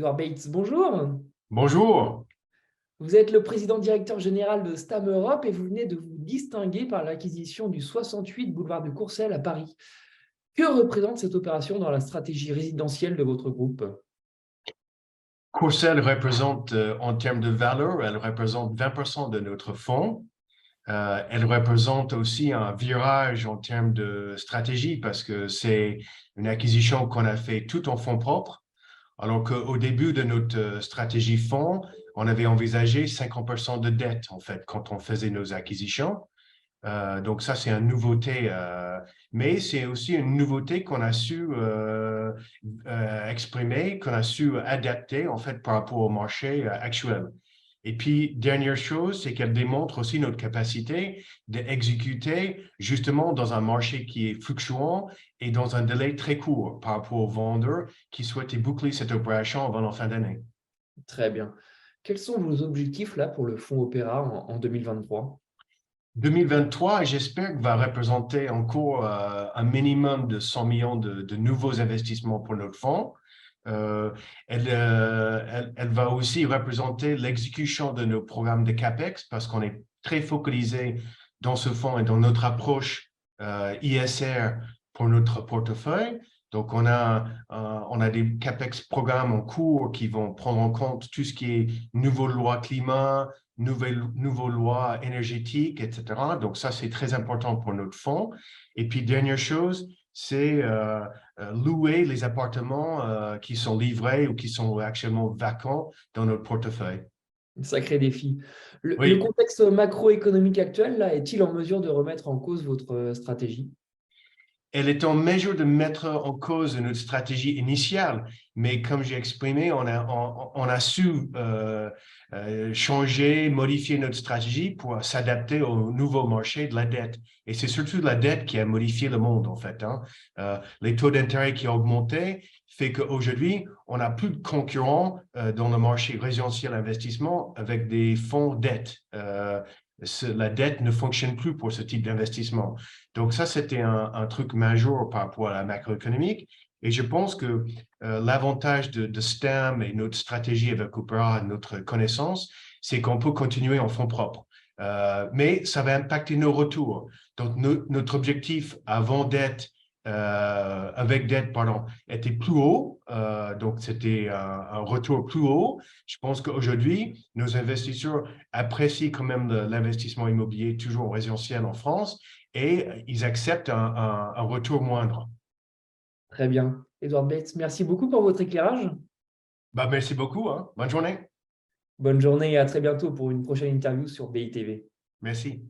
Edouard Bates, bonjour. Bonjour. Vous êtes le président directeur général de Stam Europe et vous venez de vous distinguer par l'acquisition du 68 boulevard de Courcelles à Paris. Que représente cette opération dans la stratégie résidentielle de votre groupe? Courcelles représente, en termes de valeur, elle représente 20% de notre fonds. Elle représente aussi un virage en termes de stratégie parce que c'est une acquisition qu'on a fait tout en fonds propres. Alors qu'au début de notre stratégie fonds, on avait envisagé 50% de dette, en fait, quand on faisait nos acquisitions. Donc ça, c'est une nouveauté, mais c'est aussi une nouveauté qu'on a su exprimer, qu'on a su adapter en fait par rapport au marché actuel. Et puis, dernière chose, c'est qu'elle démontre aussi notre capacité d'exécuter justement dans un marché qui est fluctuant et dans un délai très court par rapport aux vendeurs qui souhaitaient boucler cette opération avant la fin d'année. Très bien. Quels sont vos objectifs là pour le fonds Opéra en 2023? 2023, j'espère que va représenter encore un minimum de 100 millions de nouveaux investissements pour notre fonds. Euh, elle va aussi représenter l'exécution de nos programmes de CAPEX parce qu'on est très focalisé dans ce fonds et dans notre approche ISR pour notre portefeuille. Donc, on a des CAPEX programmes en cours qui vont prendre en compte tout ce qui est nouvelle loi climat, nouvelles lois énergétiques, etc. Donc, ça, c'est très important pour notre fonds. Et puis, dernière chose, c'est louer les appartements qui sont livrés ou qui sont actuellement vacants dans notre portefeuille. Un sacré défi. Le Oui, contexte macroéconomique actuel là, est-il en mesure de remettre en cause votre stratégie? elle est en mesure de mettre en cause notre stratégie initiale, mais comme j'ai exprimé, on a su changer, modifier notre stratégie pour s'adapter au nouveau marché de la dette. Et c'est surtout la dette qui a modifié le monde, en fait, hein. Les taux d'intérêt qui ont augmenté fait qu'aujourd'hui, on n'a plus de concurrents dans le marché résidentiel investissement avec des fonds dette. La dette ne fonctionne plus pour ce type d'investissement. Donc ça, c'était un truc majeur par rapport à la macroéconomique. Et je pense que l'avantage de STEM et notre stratégie avec Opera, notre connaissance, c'est qu'on peut continuer en fonds propres. Mais ça va impacter nos retours. Donc notre objectif avant dette, avec dette, pardon, était plus haut. Donc c'était un retour plus haut. Je pense qu'aujourd'hui, nos investisseurs apprécient quand même l'investissement immobilier toujours résidentiel en France et ils acceptent un retour moindre. Très bien. Edouard Bates, merci beaucoup pour votre éclairage. Bah, merci beaucoup, hein. Bonne journée. Bonne journée et à très bientôt pour une prochaine interview sur BITV. Merci.